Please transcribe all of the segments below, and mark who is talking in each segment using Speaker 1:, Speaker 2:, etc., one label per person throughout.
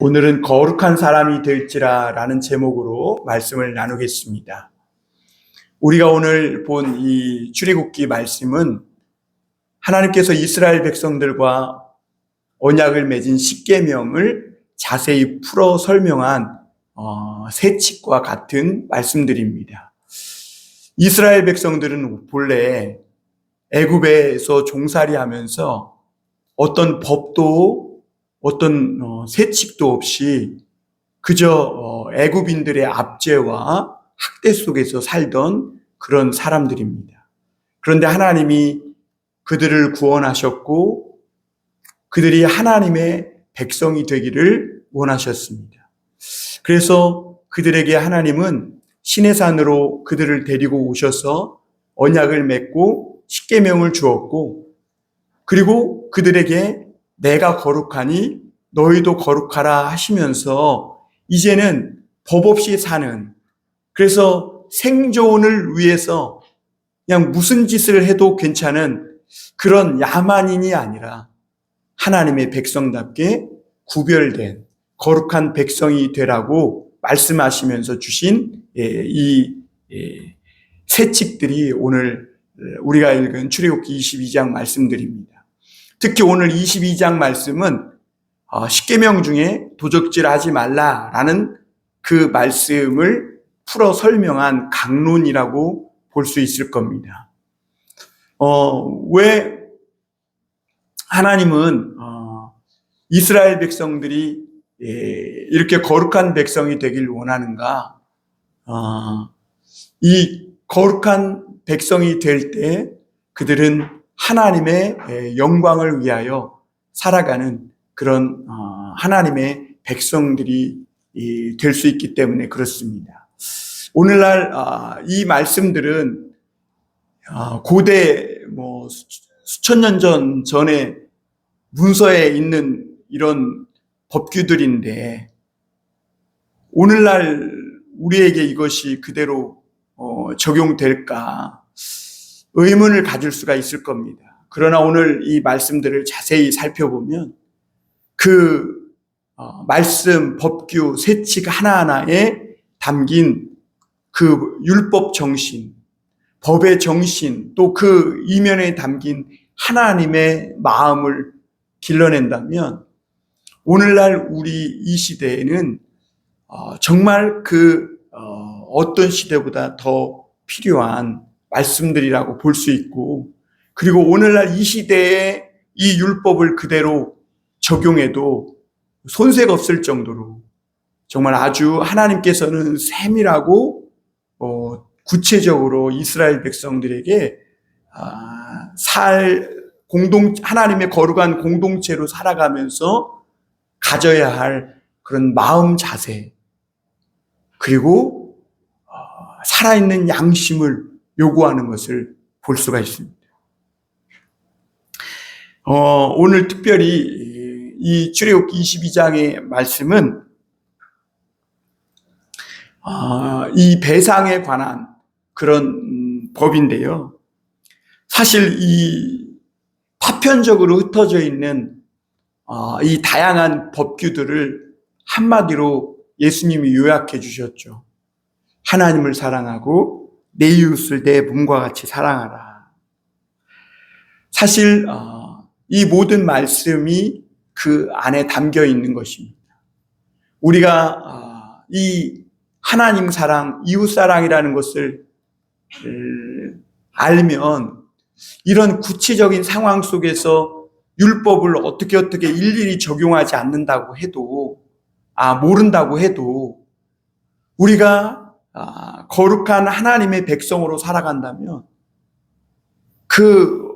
Speaker 1: 오늘은 거룩한 사람이 될지라 라는 제목으로 말씀을 나누겠습니다. 우리가 오늘 본 이 출애굽기 말씀은 하나님께서 이스라엘 백성들과 언약을 맺은 십계명을 자세히 풀어 설명한 세칙과 같은 말씀들입니다. 이스라엘 백성들은 본래 애굽에서 종살이하면서 어떤 법도 어떤 세칙도 없이 그저 애굽인들의 압제와 학대 속에서 살던 그런 사람들입니다. 그런데 하나님이 그들을 구원하셨고 그들이 하나님의 백성이 되기를 원하셨습니다. 그래서 그들에게 하나님은 시내산으로 그들을 데리고 오셔서 언약을 맺고 십계명을 주었고, 그리고 그들에게 내가 거룩하니 너희도 거룩하라 하시면서 이제는 법 없이 사는, 그래서 생존을 위해서 그냥 무슨 짓을 해도 괜찮은 그런 야만인이 아니라 하나님의 백성답게 구별된 거룩한 백성이 되라고 말씀하시면서 주신 이 세칙들이 오늘 우리가 읽은 출애굽기 22장 말씀들입니다. 특히 오늘 22장 말씀은 십계명 중에 도적질하지 말라라는 그 말씀을 풀어 설명한 강론이라고 볼 수 있을 겁니다. 왜 하나님은 이스라엘 백성들이 이렇게 거룩한 백성이 되길 원하는가? 이 거룩한 백성이 될 때 그들은 하나님의 영광을 위하여 살아가는 그런 하나님의 백성들이 될 수 있기 때문에 그렇습니다. 오늘날 이 말씀들은 고대 수천 년 전에 문서에 있는 이런 법규들인데 오늘날 우리에게 이것이 그대로 적용될까 의문을 가질 수가 있을 겁니다. 그러나 오늘 이 말씀들을 자세히 살펴보면 그 말씀, 법규, 세칙 하나하나에 담긴 그 율법 정신, 법의 정신, 또 그 이면에 담긴 하나님의 마음을 길러낸다면 오늘날 우리 이 시대에는 정말 어떤 시대보다 더 필요한 말씀들이라고 볼 수 있고, 그리고 오늘날 이 시대에 이 율법을 그대로 적용해도 손색 없을 정도로 정말 아주 하나님께서는 세밀하고 구체적으로 이스라엘 백성들에게 하나님의 거룩한 공동체로 살아가면서 가져야 할 그런 마음 자세, 그리고 살아있는 양심을 요구하는 것을 볼 수가 있습니다. 오늘 특별히 이 출애굽기 22장의 말씀은 이 배상에 관한 그런 법인데요. 사실 이 파편적으로 흩어져 있는 이 다양한 법규들을 한마디로 예수님이 요약해 주셨죠. 하나님을 사랑하고 내 이웃을 내 몸과 같이 사랑하라. 사실 이 모든 말씀이 그 안에 담겨 있는 것입니다. 우리가 이 하나님 사랑, 이웃 사랑이라는 것을 알면 이런 구체적인 상황 속에서 율법을 어떻게 일일이 적용하지 않는다고 해도, 모른다고 해도 우리가 거룩한 하나님의 백성으로 살아간다면 그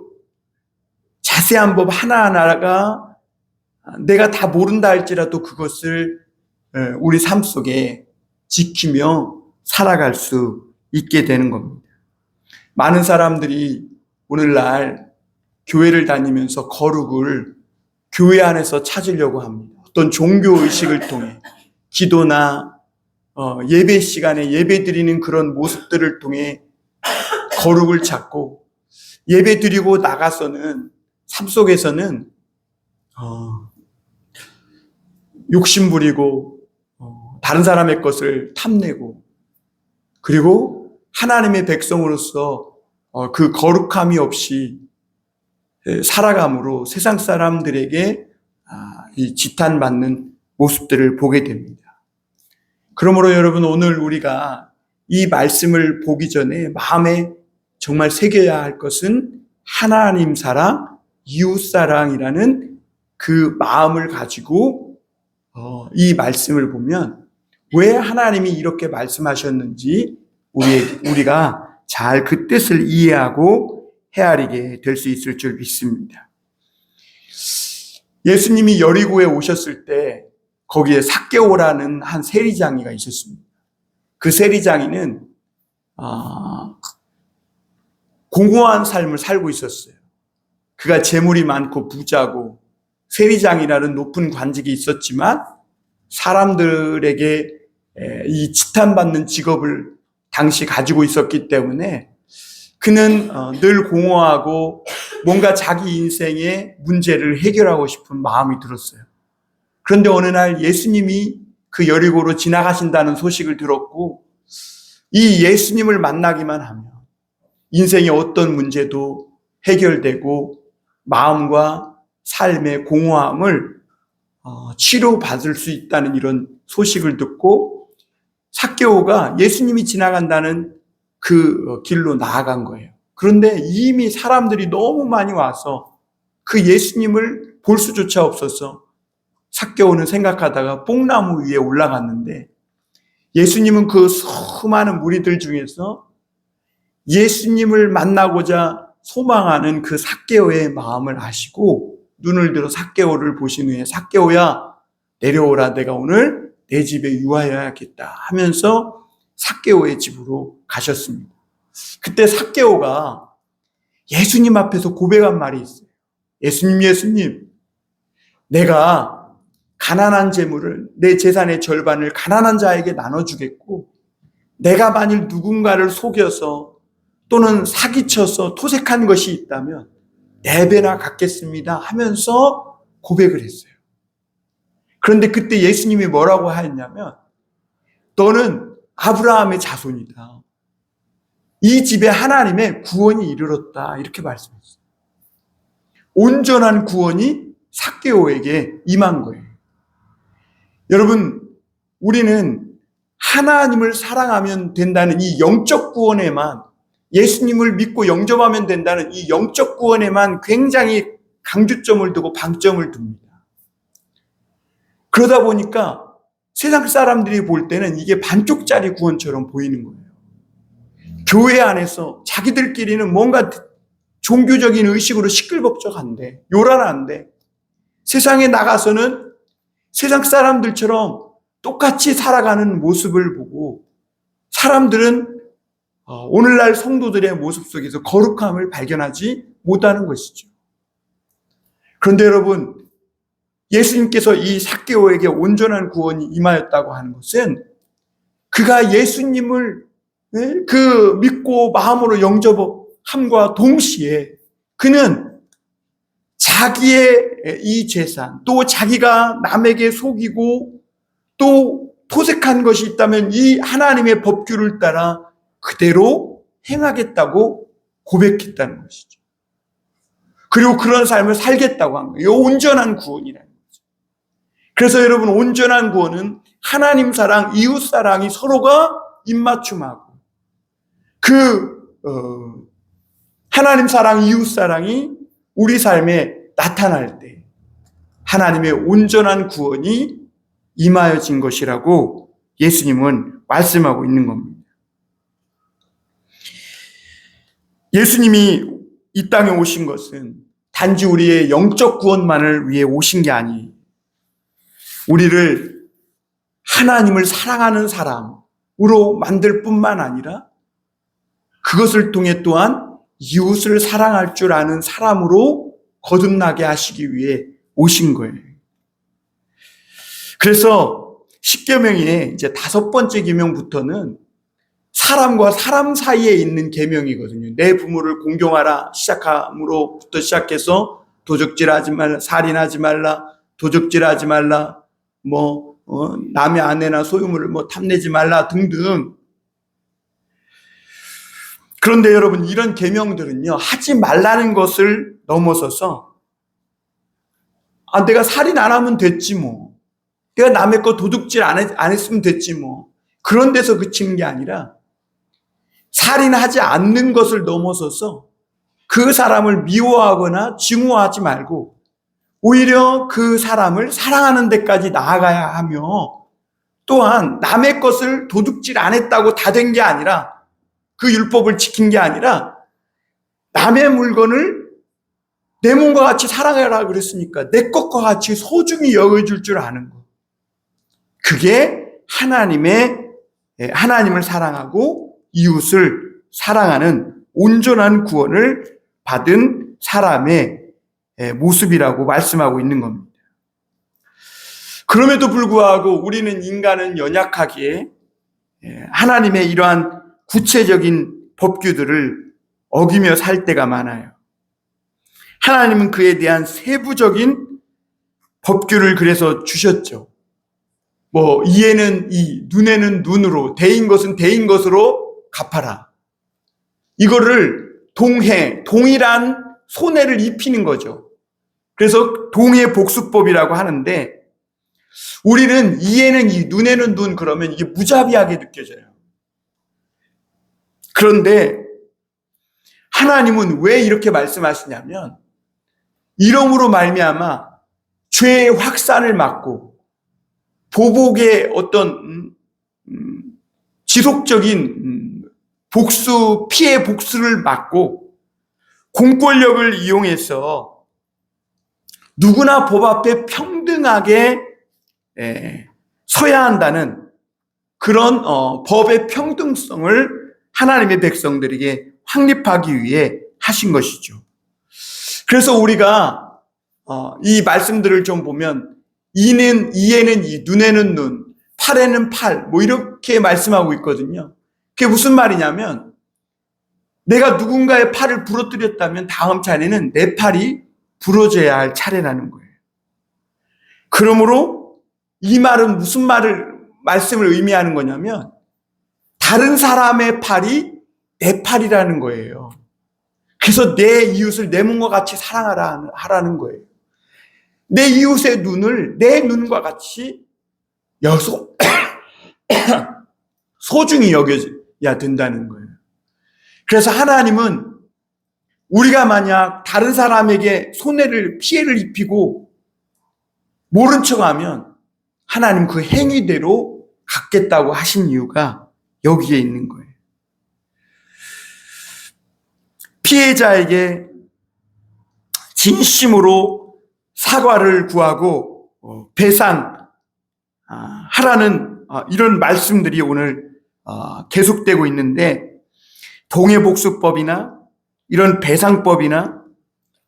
Speaker 1: 자세한 법 하나하나가 내가 다 모른다 할지라도 그것을 우리 삶 속에 지키며 살아갈 수 있게 되는 겁니다. 많은 사람들이 오늘날 교회를 다니면서 거룩을 교회 안에서 찾으려고 합니다. 어떤 종교의식을 통해 기도나 예배 시간에 예배 드리는 그런 모습들을 통해 거룩을 찾고, 예배 드리고 나가서는 삶 속에서는 욕심 부리고 다른 사람의 것을 탐내고 그리고 하나님의 백성으로서 그 거룩함이 없이 살아감으로 세상 사람들에게 이 지탄받는 모습들을 보게 됩니다. 그러므로 여러분 오늘 우리가 이 말씀을 보기 전에 마음에 정말 새겨야 할 것은 하나님 사랑, 이웃 사랑이라는 그 마음을 가지고 이 말씀을 보면 왜 하나님이 이렇게 말씀하셨는지 우리가 잘 그 뜻을 이해하고 헤아리게 될 수 있을 줄 믿습니다. 예수님이 여리고에 오셨을 때 거기에 삭개오라는 한 세리장이가 있었습니다. 그 세리장이는 공허한 삶을 살고 있었어요. 그가 재물이 많고 부자고 세리장이라는 높은 관직이 있었지만 사람들에게 이 지탄받는 직업을 당시 가지고 있었기 때문에 그는 늘 공허하고 뭔가 자기 인생의 문제를 해결하고 싶은 마음이 들었어요. 그런데 어느 날 예수님이 그 여리고로 지나가신다는 소식을 들었고 이 예수님을 만나기만 하면 인생의 어떤 문제도 해결되고 마음과 삶의 공허함을 치료받을 수 있다는 이런 소식을 듣고 삭개오가 예수님이 지나간다는 그 길로 나아간 거예요. 그런데 이미 사람들이 너무 많이 와서 그 예수님을 볼 수조차 없어서 삭개오는 생각하다가 뽕나무 위에 올라갔는데 예수님은 그 수많은 무리들 중에서 예수님을 만나고자 소망하는 그 삭개오의 마음을 아시고 눈을 들어 삭개오를 보신 후에 삭개오야 내려오라 내가 오늘 내 집에 유하여야겠다 하면서 삭개오의 집으로 가셨습니다. 그때 삭개오가 예수님 앞에서 고백한 말이 있어요. 예수님, 내가 가난한 재물을 내 재산의 절반을 가난한 자에게 나눠주겠고 내가 만일 누군가를 속여서 또는 사기쳐서 토색한 것이 있다면 4배나 갚겠습니다 하면서 고백을 했어요. 그런데 그때 예수님이 뭐라고 하였냐면 너는 아브라함의 자손이다. 이 집에 하나님의 구원이 이르렀다. 이렇게 말씀했어요. 온전한 구원이 삭개오에게 임한 거예요. 여러분, 우리는 하나님을 사랑하면 된다는 이 영적 구원에만 예수님을 믿고 영접하면 된다는 이 영적 구원에만 굉장히 강조점을 두고 방점을 둡니다. 그러다 보니까 세상 사람들이 볼 때는 이게 반쪽짜리 구원처럼 보이는 거예요. 교회 안에서 자기들끼리는 뭔가 종교적인 의식으로 시끌벅적한데, 요란한데, 세상에 나가서는 세상 사람들처럼 똑같이 살아가는 모습을 보고 사람들은 오늘날 성도들의 모습 속에서 거룩함을 발견하지 못하는 것이죠. 그런데 여러분, 예수님께서 이 삭개오에게 온전한 구원이 임하였다고 하는 것은 그가 예수님을 그 믿고 마음으로 영접함과 동시에 그는 자기의 이 재산, 또 자기가 남에게 속이고 또 토색한 것이 있다면 이 하나님의 법규를 따라 그대로 행하겠다고 고백했다는 것이죠. 그리고 그런 삶을 살겠다고 한 거예요. 온전한 구원이라는 거죠. 그래서 여러분, 온전한 구원은 하나님 사랑, 이웃 사랑이 서로가 입맞춤하고 하나님 사랑, 이웃 사랑이 우리 삶에 나타날 때 하나님의 온전한 구원이 임하여진 것이라고 예수님은 말씀하고 있는 겁니다. 예수님이 이 땅에 오신 것은 단지 우리의 영적 구원만을 위해 오신 게 아니에요. 우리를 하나님을 사랑하는 사람으로 만들 뿐만 아니라 그것을 통해 또한 이웃을 사랑할 줄 아는 사람으로 거듭나게 하시기 위해 오신 거예요. 그래서 10계명의 이제 5번째 계명부터는 사람과 사람 사이에 있는 계명이거든요. 내 부모를 공경하라 시작함으로부터 시작해서 도적질하지 말라, 살인하지 말라, 도적질하지 말라, 남의 아내나 소유물을 탐내지 말라 등등. 그런데 여러분, 이런 계명들은요, 하지 말라는 것을 넘어서서 내가 살인 안 하면 됐지 뭐. 내가 남의 거 도둑질 안 했으면 됐지 뭐. 그런 데서 그치는 게 아니라 살인하지 않는 것을 넘어서서 그 사람을 미워하거나 증오하지 말고 오히려 그 사람을 사랑하는 데까지 나아가야 하며, 또한 남의 것을 도둑질 안 했다고 다 된 게 아니라, 그 율법을 지킨 게 아니라 남의 물건을 내 몸과 같이 사랑해라 그랬으니까 내 것과 같이 소중히 여겨줄 줄 아는 것. 그게 하나님을 사랑하고 이웃을 사랑하는 온전한 구원을 받은 사람의 모습이라고 말씀하고 있는 겁니다. 그럼에도 불구하고 우리는, 인간은 연약하기에 하나님의 이러한 구체적인 법규들을 어기며 살 때가 많아요. 하나님은 그에 대한 세부적인 법규를 그래서 주셨죠. 이에는 이, 눈에는 눈으로, 대인 것은 대인 것으로 갚아라. 이거를 동일한 손해를 입히는 거죠. 그래서 동해 복수법이라고 하는데, 우리는 이에는 이, 눈에는 눈 그러면 이게 무자비하게 느껴져요. 그런데 하나님은 왜 이렇게 말씀하시냐면, 이러므로 말미암아 죄의 확산을 막고 보복의 어떤 지속적인 피해 복수를 막고 공권력을 이용해서 누구나 법 앞에 평등하게 서야 한다는 그런 법의 평등성을 하나님의 백성들에게 확립하기 위해 하신 것이죠. 그래서 우리가 이 말씀들을 좀 보면, 이에는 이, 눈에는 눈, 팔에는 팔, 이렇게 말씀하고 있거든요. 그게 무슨 말이냐면, 내가 누군가의 팔을 부러뜨렸다면 다음 차례는 내 팔이 부러져야 할 차례라는 거예요. 그러므로 이 말은 무슨 말씀을 의미하는 거냐면, 다른 사람의 팔이 내 팔이라는 거예요. 그래서 내 이웃을 내 몸과 같이 하라는 거예요. 내 이웃의 눈을 내 눈과 같이 소중히 여겨야 된다는 거예요. 그래서 하나님은 우리가 만약 다른 사람에게 피해를 입히고 모른 척하면 하나님 그 행위대로 갚겠다고 하신 이유가 여기에 있는 거예요. 피해자에게 진심으로 사과를 구하고 배상하라는 이런 말씀들이 오늘 계속되고 있는데, 동해복수법이나 이런 배상법이나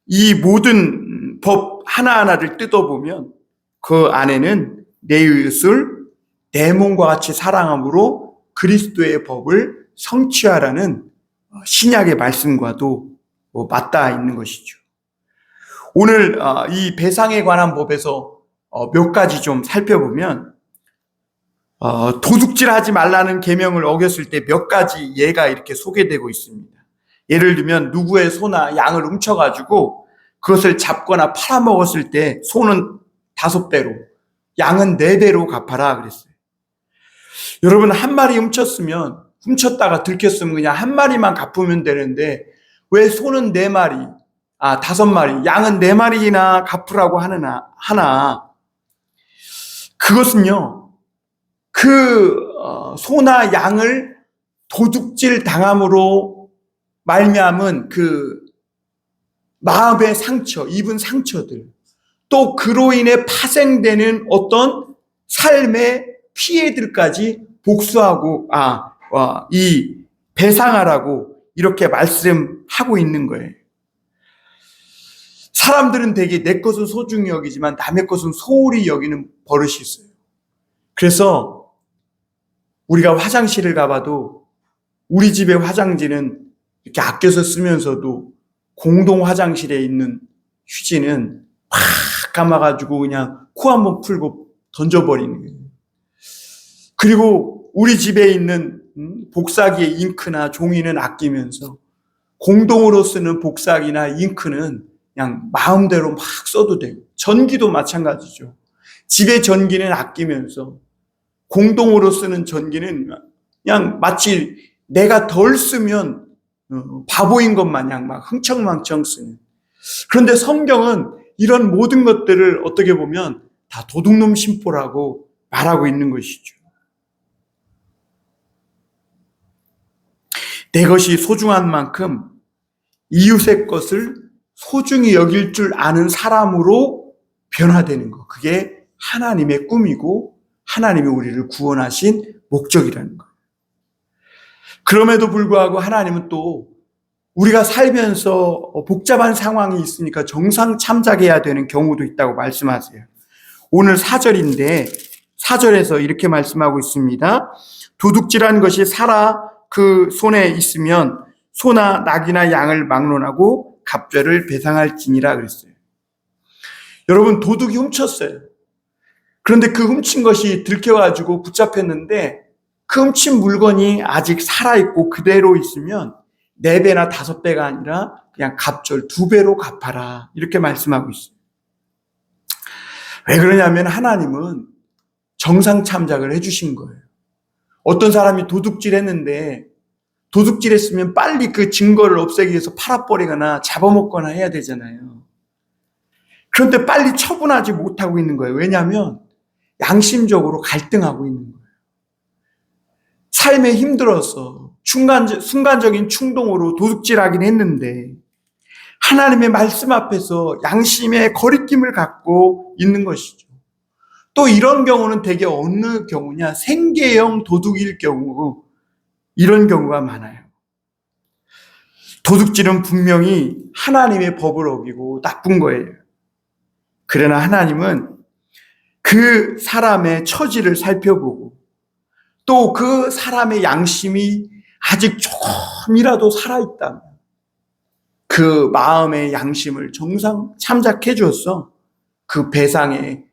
Speaker 1: 이 모든 법 하나하나를 뜯어보면 그 안에는 내 이웃을 내 몸과 같이 사랑함으로 그리스도의 법을 성취하라는 신약의 말씀과도 맞닿아 있는 것이죠. 오늘 이 배상에 관한 법에서 몇 가지 좀 살펴보면, 도둑질하지 말라는 계명을 어겼을 때 몇 가지 예가 이렇게 소개되고 있습니다. 예를 들면 누구의 소나 양을 훔쳐가지고 그것을 잡거나 팔아먹었을 때 소는 5배로, 양은 4배로 갚아라 그랬어요. 여러분, 한 마리 훔쳤다가 들켰으면 그냥 한 마리만 갚으면 되는데 왜 소는 4마리, 5마리, 양은 4마리나 갚으라고 하나? 그것은요, 소나 양을 도둑질 당함으로 말미암은 그 마음의 상처, 입은 상처들, 또 그로 인해 파생되는 어떤 삶의 피해들까지 복수하고 이 배상하라고 이렇게 말씀하고 있는 거예요. 사람들은 되게 내 것은 소중히 여기지만 남의 것은 소홀히 여기는 버릇이 있어요. 그래서 우리가 화장실을 가봐도 우리 집의 화장지는 이렇게 아껴서 쓰면서도 공동 화장실에 있는 휴지는 팍 감아가지고 그냥 코 한번 풀고 던져버리는 거예요. 그리고 우리 집에 있는 복사기의 잉크나 종이는 아끼면서 공동으로 쓰는 복사기나 잉크는 그냥 마음대로 막 써도 되고, 전기도 마찬가지죠. 집의 전기는 아끼면서 공동으로 쓰는 전기는 그냥 마치 내가 덜 쓰면 바보인 것 마냥 막 흥청망청 쓰는. 그런데 성경은 이런 모든 것들을 어떻게 보면 다 도둑놈 심보라고 말하고 있는 것이죠. 내 것이 소중한 만큼 이웃의 것을 소중히 여길 줄 아는 사람으로 변화되는 것. 그게 하나님의 꿈이고 하나님이 우리를 구원하신 목적이라는 거예요. 그럼에도 불구하고 하나님은 또 우리가 살면서 복잡한 상황이 있으니까 정상 참작해야 되는 경우도 있다고 말씀하세요. 오늘 4절인데 4절에서 이렇게 말씀하고 있습니다. 도둑질한 것이 살아 그 손에 있으면 소나 낙이나 양을 막론하고 갑절을 배상할지니라 그랬어요. 여러분, 도둑이 훔쳤어요. 그런데 그 훔친 것이 들켜가지고 붙잡혔는데 그 훔친 물건이 아직 살아있고 그대로 있으면 4배나 5배가 아니라 그냥 갑절 2배로 갚아라, 이렇게 말씀하고 있어요. 왜 그러냐면 하나님은 정상 참작을 해주신 거예요. 어떤 사람이 도둑질했는데 도둑질했으면 빨리 그 증거를 없애기 위해서 팔아버리거나 잡아먹거나 해야 되잖아요. 그런데 빨리 처분하지 못하고 있는 거예요. 왜냐하면 양심적으로 갈등하고 있는 거예요. 삶에 힘들어서 순간적인 충동으로 도둑질하긴 했는데 하나님의 말씀 앞에서 양심의 거리낌을 갖고 있는 것이죠. 또 이런 경우는 대개 어느 경우냐? 생계형 도둑일 경우, 이런 경우가 많아요. 도둑질은 분명히 하나님의 법을 어기고 나쁜 거예요. 그러나 하나님은 그 사람의 처지를 살펴보고 또 그 사람의 양심이 아직 조금이라도 살아있다면 그 마음의 양심을 정상 참작해 주어서 그 배상의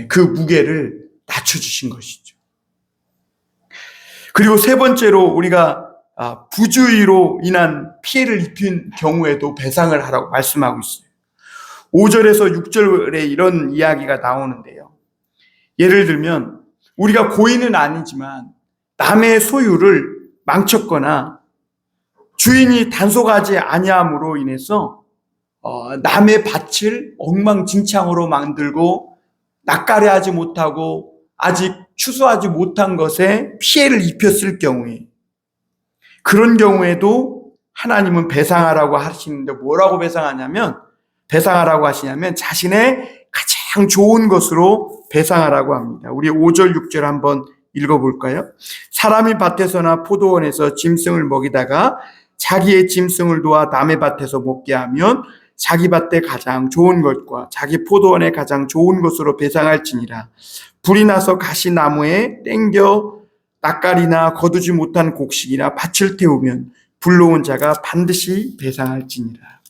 Speaker 1: 그 무게를 낮춰주신 것이죠. 그리고 세 번째로 우리가 부주의로 인한 피해를 입힌 경우에도 배상을 하라고 말씀하고 있어요. 5절에서 6절에 이런 이야기가 나오는데요. 예를 들면 우리가 고의는 아니지만 남의 소유를 망쳤거나 주인이 단속하지 아니함으로 인해서 남의 밭을 엉망진창으로 만들고 낯가려하지 못하고 아직 추수하지 못한 것에 피해를 입혔을 경우에, 그런 경우에도 하나님은 배상하라고 하시는데 뭐라고 배상하라고 하시냐면 자신의 가장 좋은 것으로 배상하라고 합니다. 우리 5절 6절 한번 읽어볼까요? 사람이 밭에서나 포도원에서 짐승을 먹이다가 자기의 짐승을 놓아 남의 밭에서 먹게 하면 자기 밭에 가장 좋은 것과 자기 포도원에 가장 좋은 것으로 배상할지니라. 불이 나서 가시나무에 땡겨 낯가리나 거두지 못한 곡식이나 밭을 태우면 불러온 자가 반드시 배상할지니라.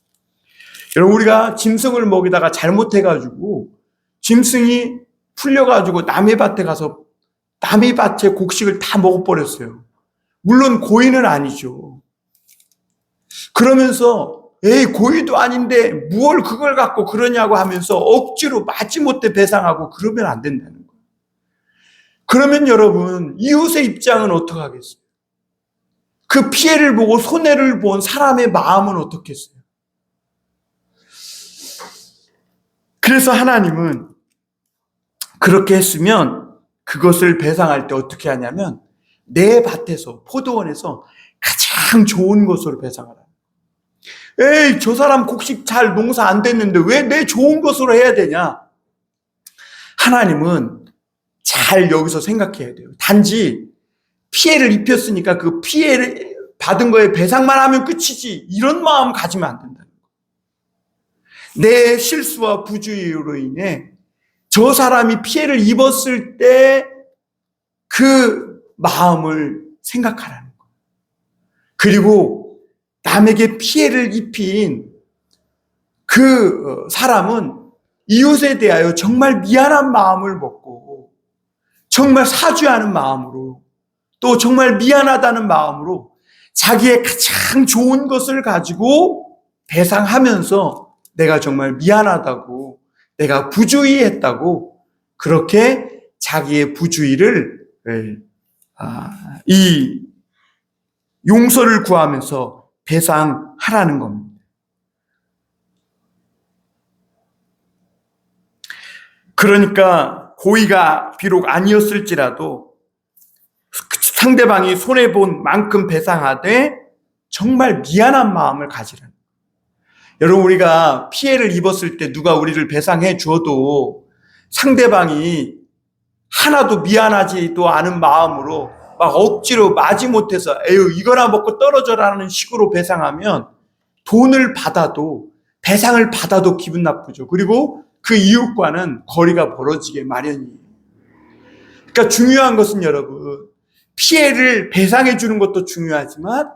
Speaker 1: 여러분, 우리가 짐승을 먹이다가 잘못해가지고 짐승이 풀려가지고 남의 밭에 가서 남의 밭의 곡식을 다 먹어버렸어요. 물론 고의는 아니죠. 그러면서 에이, 고의도 아닌데 뭘 그걸 갖고 그러냐고 하면서 억지로 마지못해 배상하고 그러면 안 된다는 거예요. 그러면 여러분, 이웃의 입장은 어떻게 하겠어요? 그 피해를 보고 손해를 본 사람의 마음은 어떻겠어요? 그래서 하나님은 그렇게 했으면 그것을 배상할 때 어떻게 하냐면 내 밭에서, 포도원에서 가장 좋은 것으로 배상하라. 에이, 저 사람 곡식 잘 농사 안 됐는데 왜 내 좋은 것으로 해야 되냐? 하나님은 잘 여기서 생각해야 돼요. 단지 피해를 입혔으니까 그 피해를 받은 거에 배상만 하면 끝이지, 이런 마음 가지면 안 된다는 거예요. 내 실수와 부주의로 인해 저 사람이 피해를 입었을 때 그 마음을 생각하라는 거예요. 그리고 남에게 피해를 입힌 그 사람은 이웃에 대하여 정말 미안한 마음을 먹고 정말 사죄하는 마음으로, 또 정말 미안하다는 마음으로 자기의 가장 좋은 것을 가지고 배상하면서 내가 정말 미안하다고, 내가 부주의 했다고, 그렇게 자기의 부주의를 이 용서를 구하면서 배상하라는 겁니다. 그러니까 고의가 비록 아니었을지라도 상대방이 손해본 만큼 배상하되 정말 미안한 마음을 가지라는 거예요. 여러분, 우리가 피해를 입었을 때 누가 우리를 배상해 줘도 상대방이 하나도 미안하지도 않은 마음으로 막 억지로 마지못해서 에휴 이거나 먹고 떨어져라는 식으로 배상하면 돈을 받아도, 배상을 받아도 기분 나쁘죠. 그리고 그 이웃과는 거리가 벌어지게 마련이에요. 그러니까 중요한 것은 여러분, 피해를 배상해 주는 것도 중요하지만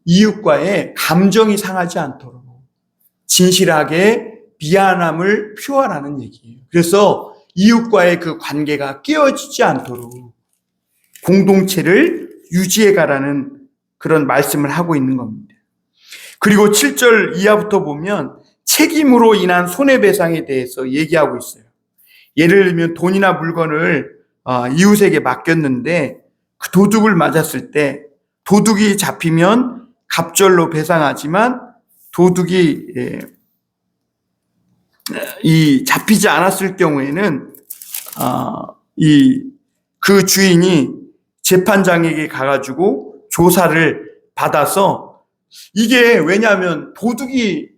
Speaker 1: 이웃과의 감정이 상하지 않도록 진실하게 미안함을 표하라는 얘기예요. 그래서 이웃과의 그 관계가 깨어지지 않도록 공동체를 유지해 가라는 그런 말씀을 하고 있는 겁니다. 그리고 7절 이하부터 보면 책임으로 인한 손해배상에 대해서 얘기하고 있어요. 예를 들면 돈이나 물건을 이웃에게 맡겼는데 그 도둑을 맞았을 때 도둑이 잡히면 갑절로 배상하지만 도둑이 잡히지 않았을 경우에는 그 주인이 재판장에게 가가지고 조사를 받아서, 이게 왜냐하면 도둑이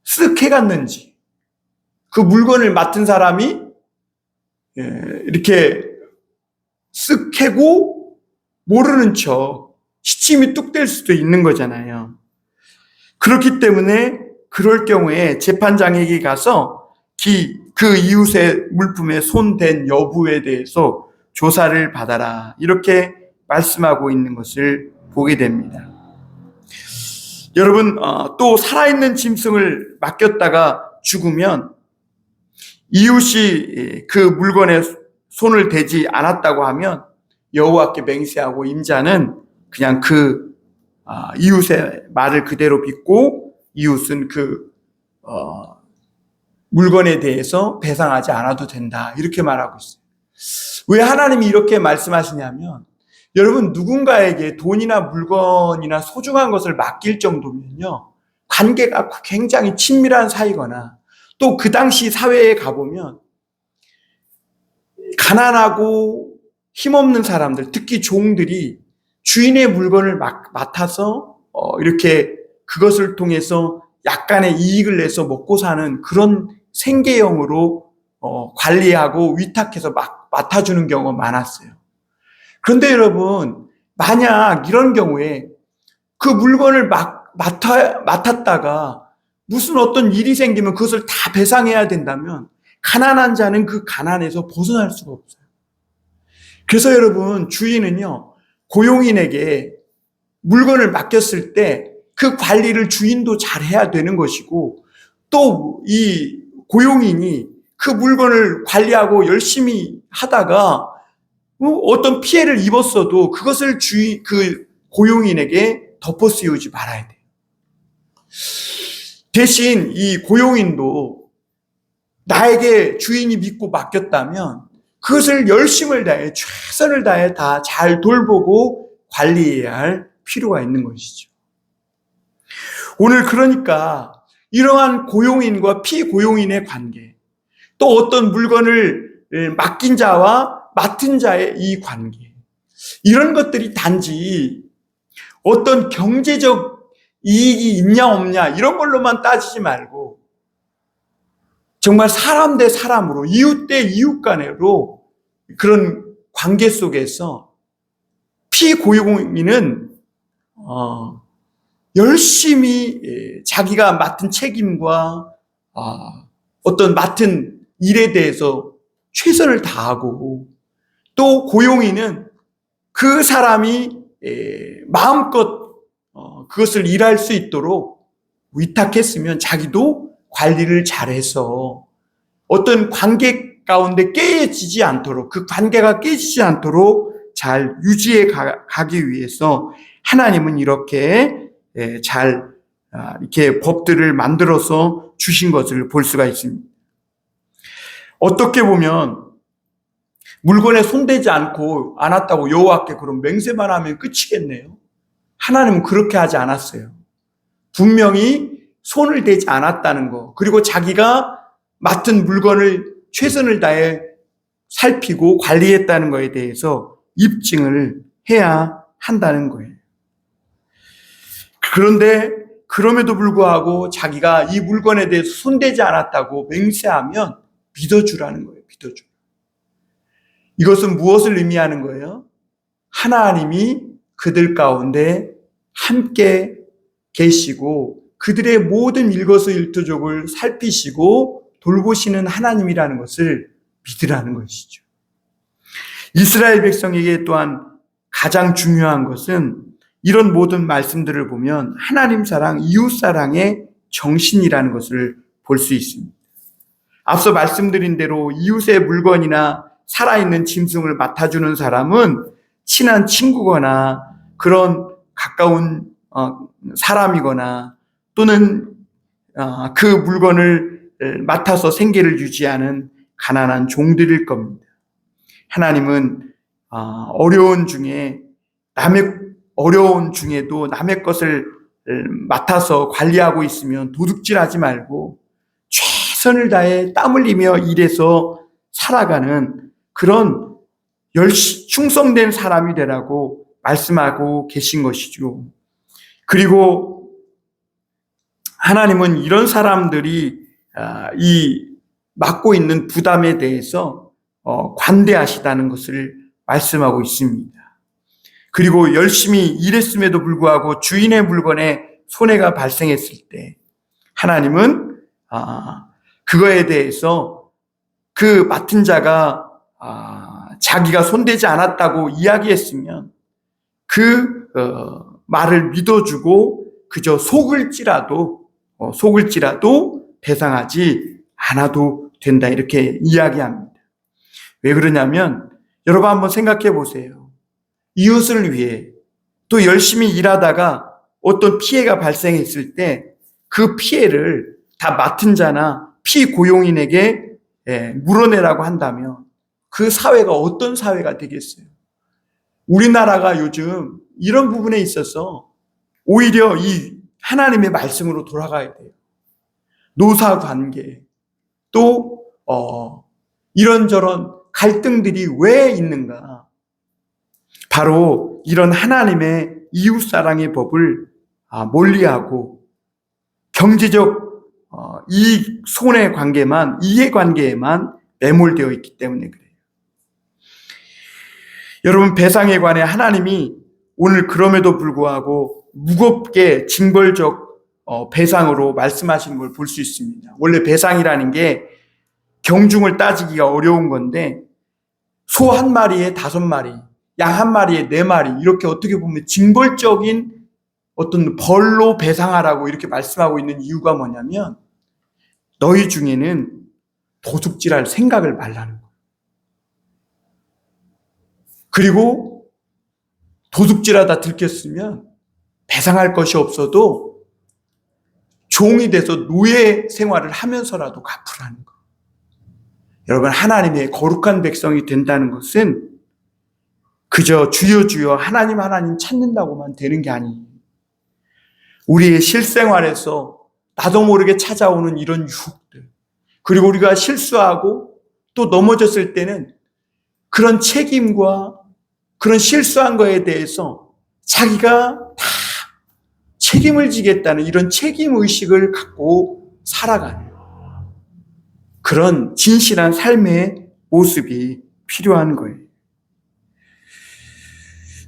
Speaker 1: 쓱 해갔는지, 그 물건을 맡은 사람이 이렇게 쓱 해고 모르는 척 시침이 뚝 될 수도 있는 거잖아요. 그렇기 때문에 그럴 경우에 재판장에게 가서 그 이웃의 물품에 손댄 여부에 대해서 조사를 받아라, 이렇게 말씀하고 있는 것을 보게 됩니다. 여러분, 또 살아있는 짐승을 맡겼다가 죽으면 이웃이 그 물건에 손을 대지 않았다고 하면 여호와께 맹세하고 임자는 그냥 그 이웃의 말을 그대로 믿고 이웃은 그 물건에 대해서 배상하지 않아도 된다, 이렇게 말하고 있어요. 왜 하나님이 이렇게 말씀하시냐면, 여러분, 누군가에게 돈이나 물건이나 소중한 것을 맡길 정도면요, 관계가 굉장히 친밀한 사이거나 또 그 당시 사회에 가보면 가난하고 힘없는 사람들, 특히 종들이 주인의 물건을 맡아서 이렇게 그것을 통해서 약간의 이익을 내서 먹고 사는 그런 생계형으로 관리하고 위탁해서 맡아주는 경우가 많았어요. 그런데 여러분, 만약 이런 경우에 그 물건을 맡았다가 무슨 어떤 일이 생기면 그것을 다 배상해야 된다면 가난한 자는 그 가난에서 벗어날 수가 없어요. 그래서 여러분, 주인은요, 고용인에게 물건을 맡겼을 때 그 관리를 주인도 잘 해야 되는 것이고, 또 이 고용인이 그 물건을 관리하고 열심히 하다가 어떤 피해를 입었어도 그것을 그 고용인에게 덮어 씌우지 말아야 돼요. 대신 이 고용인도 나에게 주인이 믿고 맡겼다면 그것을 열심을 다해, 최선을 다해 다 잘 돌보고 관리해야 할 필요가 있는 것이죠. 오늘 그러니까 이러한 고용인과 피고용인의 관계, 또 어떤 물건을 맡긴 자와 맡은 자의 이 관계, 이런 것들이 단지 어떤 경제적 이익이 있냐 없냐 이런 걸로만 따지지 말고 정말 사람 대 사람으로, 이웃 대 이웃 간으로 그런 관계 속에서 피고용인은 열심히 자기가 맡은 책임과 어떤 맡은 일에 대해서 최선을 다하고, 또 고용인은 그 사람이 마음껏 그것을 일할 수 있도록 위탁했으면 자기도 관리를 잘해서 어떤 관계 가운데 깨지지 않도록, 그 관계가 깨지지 않도록 잘 유지해 가기 위해서 하나님은 이렇게 이렇게 법들을 만들어서 주신 것을 볼 수가 있습니다. 어떻게 보면 물건에 손대지 않았다고 여호와께 그럼 맹세만 하면 끝이겠네요. 하나님은 그렇게 하지 않았어요. 분명히 손을 대지 않았다는 거, 그리고 자기가 맡은 물건을 최선을 다해 살피고 관리했다는 것에 대해서 입증을 해야 한다는 거예요. 그런데 그럼에도 불구하고 자기가 이 물건에 대해서 손대지 않았다고 맹세하면 믿어주라는 거예요. 믿어줘. 이것은 무엇을 의미하는 거예요? 하나님이 그들 가운데 함께 계시고 그들의 모든 일거수일투족을 살피시고 돌보시는 하나님이라는 것을 믿으라는 것이죠. 이스라엘 백성에게 또한 가장 중요한 것은 이런 모든 말씀들을 보면 하나님 사랑, 이웃 사랑의 정신이라는 것을 볼 수 있습니다. 앞서 말씀드린 대로 이웃의 물건이나 살아있는 짐승을 맡아주는 사람은 친한 친구거나 그런 가까운 사람이거나 또는 그 물건을 맡아서 생계를 유지하는 가난한 종들일 겁니다. 하나님은 어려운 중에도 남의 것을 맡아서 관리하고 있으면 도둑질하지 말고 최선을 다해 땀 흘리며 일해서 살아가는 그런 충성된 사람이 되라고 말씀하고 계신 것이죠. 그리고 하나님은 이런 사람들이 이 맡고 있는 부담에 대해서 관대하시다는 것을 말씀하고 있습니다. 그리고 열심히 일했음에도 불구하고 주인의 물건에 손해가 발생했을 때 하나님은 그거에 대해서 그 맡은 자가 자기가 손대지 않았다고 이야기했으면 그 말을 믿어주고 그저 속을지라도 배상하지 않아도 된다 이렇게 이야기합니다. 왜 그러냐면 여러분 한번 생각해 보세요. 이웃을 위해 또 열심히 일하다가 어떤 피해가 발생했을 때 그 피해를 다 맡은 자나 피고용인에게 물어내라고 한다면 그 사회가 어떤 사회가 되겠어요? 우리나라가 요즘 이런 부분에 있어서 오히려 이 하나님의 말씀으로 돌아가야 돼요. 노사관계 또 이런저런 갈등들이 왜 있는가? 바로 이런 하나님의 이웃사랑의 법을 멀리하고 경제적 이익 손해 관계만, 이해관계에만 매몰되어 있기 때문에 그래요. 여러분, 배상에 관해 하나님이 오늘 그럼에도 불구하고 무겁게 징벌적 배상으로 말씀하시는 걸 볼 수 있습니다. 원래 배상이라는 게 경중을 따지기가 어려운 건데 소 한 마리에 5마리, 양 한 마리에 4마리 이렇게 어떻게 보면 징벌적인 어떤 벌로 배상하라고 이렇게 말씀하고 있는 이유가 뭐냐면 너희 중에는 도둑질할 생각을 말라는 거예요. 그리고 도둑질하다 들켰으면 배상할 것이 없어도 종이 돼서 노예 생활을 하면서라도 갚으라는 거예요. 여러분, 하나님의 거룩한 백성이 된다는 것은 그저 주여 주여 하나님 찾는다고만 되는 게 아니에요. 우리의 실생활에서 나도 모르게 찾아오는 이런 유혹들, 그리고 우리가 실수하고 또 넘어졌을 때는 그런 책임과 그런 실수한 거에 대해서 자기가 다 책임을 지겠다는 이런 책임의식을 갖고 살아가는 그런 진실한 삶의 모습이 필요한 거예요.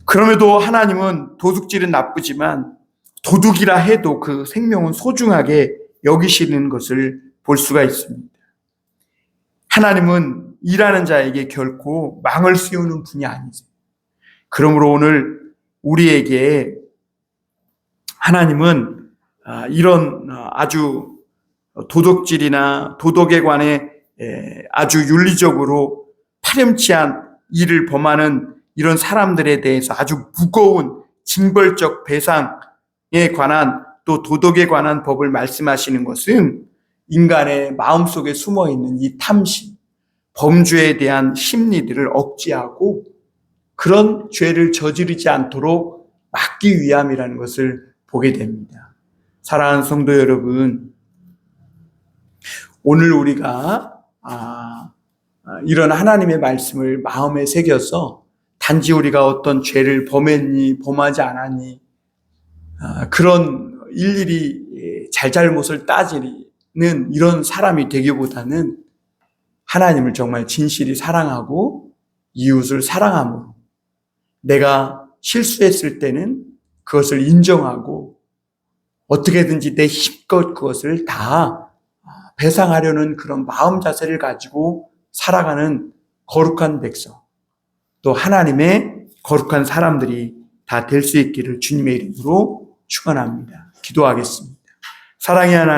Speaker 1: 그럼에도 하나님은 도둑질은 나쁘지만 도둑이라 해도 그 생명은 소중하게 여기시는 것을 볼 수가 있습니다. 하나님은 일하는 자에게 결코 망을 씌우는 분이 아니세요. 그러므로 오늘 우리에게 하나님은 이런 아주 도덕질이나 도덕에 관해 아주 윤리적으로 파렴치한 일을 범하는 이런 사람들에 대해서 아주 무거운 징벌적 배상에 관한 또 도덕에 관한 법을 말씀하시는 것은 인간의 마음속에 숨어있는 이 탐심, 범죄에 대한 심리들을 억제하고 그런 죄를 저지르지 않도록 막기 위함이라는 것을 보게 됩니다. 사랑하는 성도 여러분, 오늘 우리가 이런 하나님의 말씀을 마음에 새겨서 단지 우리가 어떤 죄를 범했니 범하지 않았니 그런 일일이 잘잘못을 따지는 이런 사람이 되기보다는 하나님을 정말 진실히 사랑하고 이웃을 사랑함으로 내가 실수했을 때는 그것을 인정하고 어떻게든지 내 힘껏 그것을 다 배상하려는 그런 마음 자세를 가지고 살아가는 거룩한 백성, 또 하나님의 거룩한 사람들이 다 될 수 있기를 주님의 이름으로 축원합니다. 기도하겠습니다. 사랑의 하나님,